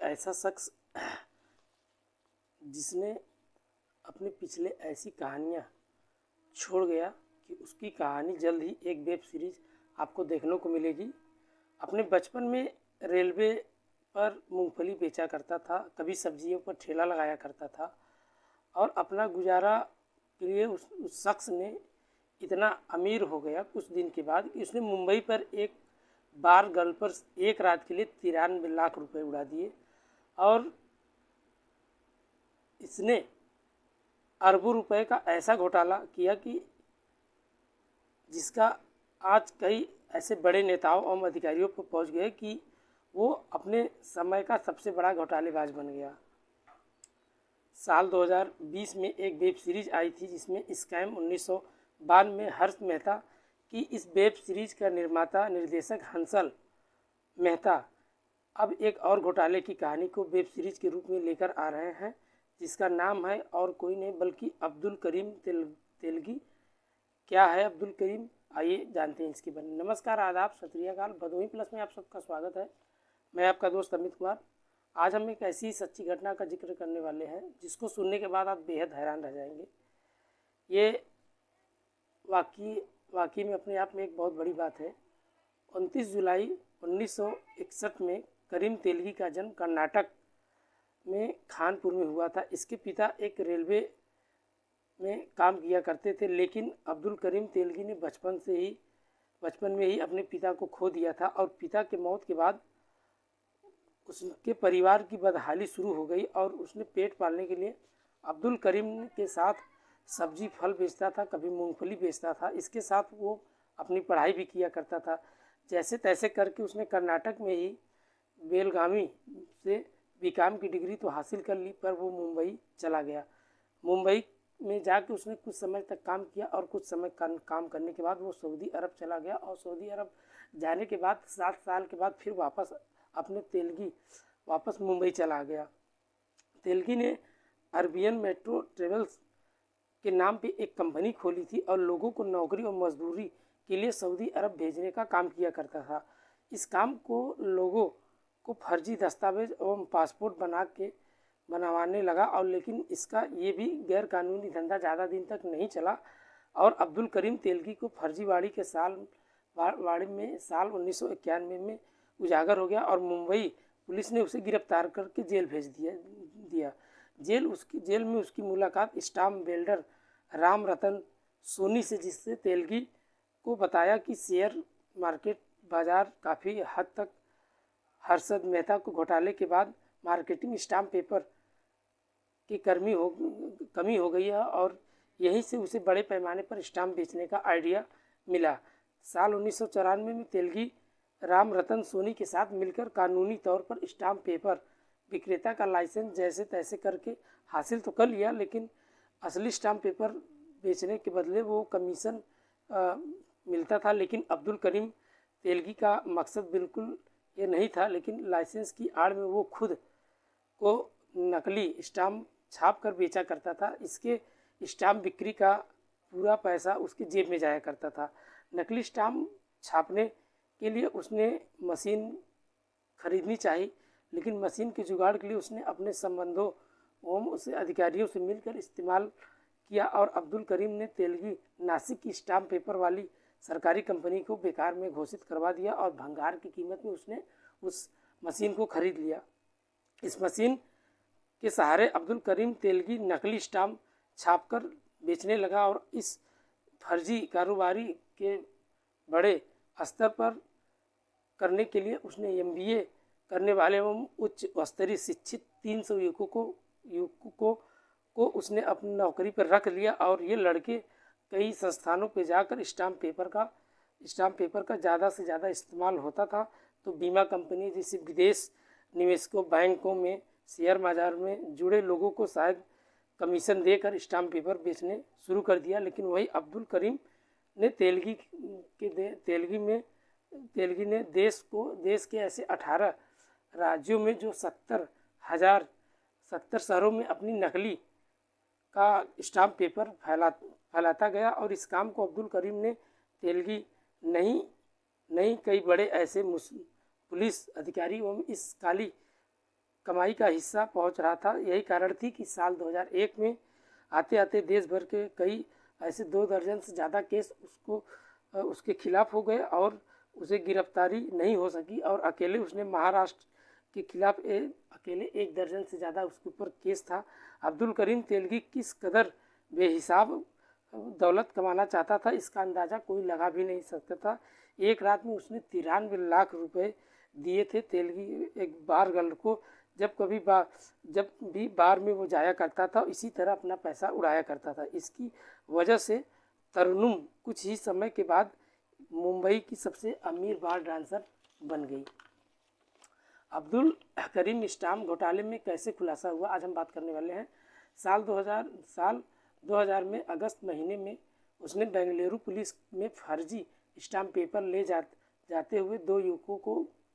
ऐसा शख्स जिसने अपने पिछले ऐसी कहानियाँ छोड़ गया कि उसकी कहानी जल्द ही एक वेब सीरीज आपको देखने को मिलेगी। अपने बचपन में रेलवे पर मूंगफली बेचा करता था, कभी सब्जियों पर ठेला लगाया करता था और अपना गुजारा के लिए उस शख्स ने इतना अमीर हो गया कुछ दिन के बाद कि उसने मुंबई पर एक बार गर्ल पर एक रात के लिए 93 लाख रुपए उड़ा दिए और इसने अरबों रुपए का ऐसा घोटाला किया कि जिसका आज कई ऐसे बड़े नेताओं और अधिकारियों पर पहुंच गए कि वो अपने समय का सबसे बड़ा घोटालेबाज बन गया। साल 2020 में एक वेब सीरीज आई थी जिसमें स्कैम 1992 में हर्ष मेहता की इस वेब सीरीज का निर्माता निर्देशक हंसल मेहता अब एक और घोटाले की कहानी को वेब सीरीज के रूप में लेकर आ रहे हैं, जिसका नाम है और कोई नहीं बल्कि अब्दुल करीम तेलगी। क्या है अब्दुल करीम, आइए जानते हैं इसके बारे में। नमस्कार, आदाब, सत श्री अकाल। भदोही प्लस में आप सबका स्वागत है। मैं आपका दोस्त अमित कुमार। आज हम एक ऐसी सच्ची घटना का जिक्र करने वाले हैं जिसको सुनने के बाद आप बेहद हैरान रह जाएंगे। ये वाकई में अपने आप में एक बहुत बड़ी बात है। 29 जुलाई 1961 में करीम तेलगी का जन्म कर्नाटक में खानपुर में हुआ था। इसके पिता एक रेलवे में काम किया करते थे, लेकिन अब्दुल करीम तेलगी ने बचपन में ही अपने पिता को खो दिया था और पिता के मौत के बाद उसके परिवार की बदहाली शुरू हो गई और उसने पेट पालने के लिए अब्दुल करीम के साथ सब्जी फल बेचता था, कभी मूंगफली बेचता था। इसके साथ वो अपनी पढ़ाई भी किया करता था। जैसे तैसे करके उसने कर्नाटक में ही बेलगामी से बीकॉम की डिग्री तो हासिल कर ली, पर वो मुंबई चला गया। मुंबई में जाके उसने कुछ समय तक काम किया और कुछ समय काम करने के बाद वो सऊदी अरब चला गया और सऊदी अरब जाने के बाद 7 साल के बाद फिर वापस मुंबई चला गया। तेलगी ने अरबियन मेट्रो ट्रेवल्स के नाम पे एक कंपनी खोली थी और लोगों को नौकरी और मजदूरी के लिए सऊदी अरब भेजने का काम किया करता था। इस काम को लोगों को फर्जी दस्तावेज एवं पासपोर्ट बनवाने लगा और लेकिन इसका ये भी गैर कानूनी धंधा ज़्यादा दिन तक नहीं चला और अब्दुल करीम तेलगी को फर्जीवाड़ी के साल 1991 में उजागर हो गया और मुंबई पुलिस ने उसे गिरफ्तार करके जेल भेज दिया। जेल में उसकी मुलाकात स्टाम्प बिल्डर राम रतन सोनी से, जिससे तेलगी को बताया कि शेयर मार्केट बाजार काफ़ी हद तक हर्षद मेहता को घोटाले के बाद मार्केटिंग स्टाम्प पेपर की कमी हो गई है और यहीं से उसे बड़े पैमाने पर स्टाम्प बेचने का आइडिया मिला। साल 1994 में तेलगी राम रतन सोनी के साथ मिलकर कानूनी तौर पर स्टाम्प पेपर विक्रेता का लाइसेंस जैसे तैसे करके हासिल तो कर लिया, लेकिन असली स्टाम्प पेपर बेचने के बदले वो कमीशन मिलता था। लेकिन अब्दुल करीम तेलगी का मकसद बिल्कुल ये नहीं था, लेकिन लाइसेंस की आड़ में वो खुद को नकली स्टाम्प छाप कर बेचा करता था। इसके स्टाम्प बिक्री का पूरा पैसा उसकी जेब में जाया करता था। नकली स्टाम्प छापने के लिए उसने मशीन खरीदनी चाहिए, लेकिन मशीन के जुगाड़ के लिए उसने अपने संबंधों एवं उसे अधिकारियों से मिलकर इस्तेमाल किया और अब्दुल करीम ने तेलगी नासिक की स्टाम्प पेपर वाली सरकारी कंपनी को बेकार में घोषित करवा दिया और भंगार की कीमत में उसने उस मशीन को खरीद लिया। इस मशीन के सहारे अब्दुल करीम तेलगी नकली स्टाम्प छापकर बेचने लगा और इस फर्जी कारोबारी के बड़े स्तर पर करने के लिए उसने MBA करने वाले एवं उच्च स्तरीय शिक्षित 300 युवकों को उसने अपनी नौकरी पर रख लिया और ये लड़के कई संस्थानों पर जाकर स्टाम्प पेपर का ज़्यादा से ज़्यादा इस्तेमाल होता था तो बीमा कंपनी जैसे विदेश निवेशकों, बैंकों में, शेयर बाजार में जुड़े लोगों को शायद कमीशन देकर स्टाम्प पेपर बेचने शुरू कर दिया। लेकिन वही अब्दुल करीम ने तेलगी ने देश के ऐसे 18 राज्यों में जो 70 शहरों में अपनी नकली का स्टाम्प पेपर फैलाता गया और इस काम को अब्दुल करीम ने तेलगी नहीं कई बड़े ऐसे पुलिस अधिकारी एवं इस काली कमाई का हिस्सा पहुंच रहा था। यही कारण थी कि साल 2001 में आते आते देश भर के कई ऐसे 2 दर्जन से ज़्यादा केस उसके खिलाफ हो गए और उसे गिरफ्तारी नहीं हो सकी, और अकेले उसने महाराष्ट्र के खिलाफ अकेले 1 दर्जन से ज़्यादा उसके ऊपर केस था। अब्दुल करीम तेलगी किस कदर बेहिसाब दौलत कमाना चाहता था, इसका अंदाज़ा कोई लगा भी नहीं सकता था। एक रात में उसने 93 लाख रुपए दिए थे तेलगी एक बार गर्ल को। जब भी बार में वो जाया करता था, इसी तरह अपना पैसा उड़ाया करता था। इसकी वजह से तरन्नुम कुछ ही समय के बाद मुंबई की सबसे अमीर बार डांसर बन गई। अब्दुल करीम स्टाम्प घोटाले में कैसे खुलासा हुआ, आज हम बात करने वाले हैं। साल 2000 में अगस्त महीने में उसने बेंगलुरु पुलिस में फर्जी स्टाम्प पेपर ले जाते हुए 2 युवकों को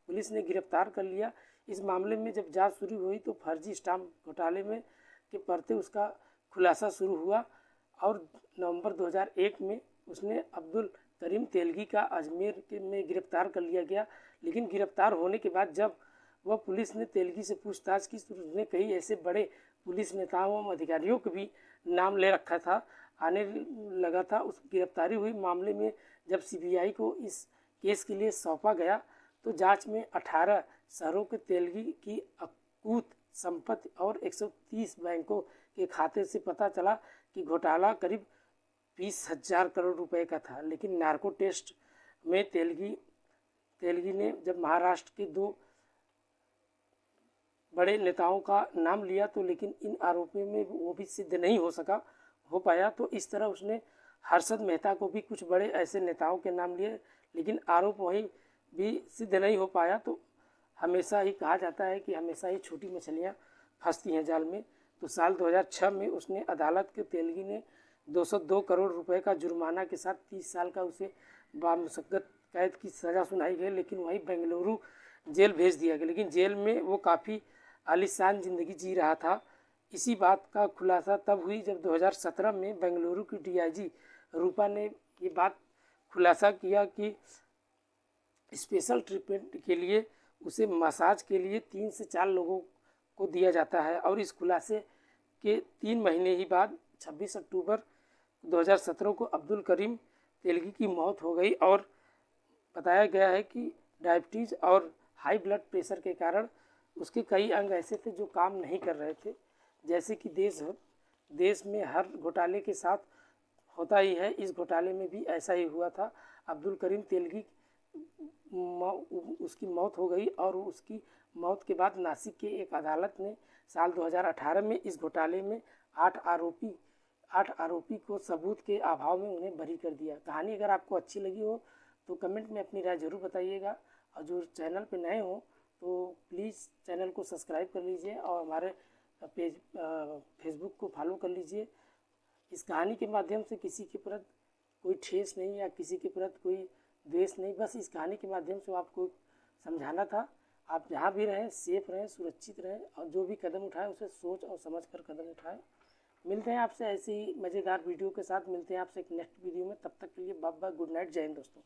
पुलिस ने गिरफ्तार कर लिया। इस मामले में जब जांच शुरू हुई तो फर्जी स्टाम्प घोटाले में के पड़ते उसका खुलासा शुरू हुआ और नवंबर 2001 में उसने अब्दुल करीम तेलगी का अजमेर में गिरफ्तार कर लिया गया। लेकिन गिरफ्तार होने के बाद जब वह पुलिस ने तेलगी से पूछताछ की तो उसने कई ऐसे बड़े पुलिस नेताओं एवं अधिकारियों को भी नाम ले रखा था, आने लगा था। उस गिरफ्तारी हुई मामले में जब सीबीआई को इस केस के लिए सौंपा गया तो जांच में 18 शहरों के तेलगी की अकूत संपत्ति और 130 बैंकों के खाते से पता चला कि घोटाला करीब 20,000 करोड़ रुपए का था। लेकिन नार्को टेस्ट में तेलगी ने जब महाराष्ट्र के 2 बड़े नेताओं का नाम लिया तो लेकिन इन आरोपों में वो भी सिद्ध नहीं हो पाया। तो इस तरह उसने हर्षद मेहता को भी कुछ बड़े ऐसे नेताओं के नाम लिए, लेकिन आरोप वहीं भी सिद्ध नहीं हो पाया। तो हमेशा ही कहा जाता है कि हमेशा ही छोटी मछलियाँ फंसती हैं जाल में। तो साल 2006 में उसने अदालत के तेलगी ने 202 करोड़ रुपए का जुर्माना के साथ 30 साल का उसे बामुशक्कत कैद की सज़ा सुनाई गई, लेकिन वहीं बेंगलुरु जेल भेज दिया गया। लेकिन जेल में वो काफ़ी आलीशान ज़िंदगी जी रहा था। इसी बात का खुलासा तब हुई जब 2017 में बेंगलुरु की डीआईजी रूपा ने ये बात खुलासा किया कि स्पेशल ट्रीटमेंट के लिए उसे मसाज के लिए 3 से 4 लोगों को दिया जाता है। और इस खुलासे के 3 महीने ही बाद 26 अक्टूबर 2017 को अब्दुल करीम तेलगी की मौत हो गई और बताया गया है कि डायबिटीज़ और हाई ब्लड प्रेशर के कारण उसके कई अंग ऐसे थे जो काम नहीं कर रहे थे। जैसे कि देश में हर घोटाले के साथ होता ही है, इस घोटाले में भी ऐसा ही हुआ था। अब्दुल करीम तेलगी उसकी मौत हो गई और उसकी मौत के बाद नासिक के एक अदालत ने साल 2018 में इस घोटाले में 8 आरोपी को सबूत के अभाव में उन्हें बरी कर दिया। कहानी अगर आपको अच्छी लगी हो तो कमेंट में अपनी राय ज़रूर बताइएगा, और जो चैनल पे नए हो तो प्लीज़ चैनल को सब्सक्राइब कर लीजिए और हमारे पेज फेसबुक को फॉलो कर लीजिए। इस कहानी के माध्यम से किसी के प्रति कोई ठेस नहीं या किसी के प्रति कोई द्वेष नहीं, बस इस कहानी के माध्यम से आपको समझाना था। आप जहाँ भी रहें सेफ रहें, सुरक्षित रहें, और जो भी कदम उठाएं उसे सोच और समझ कर कदम उठाएं। मिलते हैं आपसे ऐसे ही मज़ेदार वीडियो के साथ, मिलते हैं आपसे एक नेक्स्ट वीडियो में। तब तक के लिए बाय बाय, गुड नाइट, जय हिंद दोस्तों।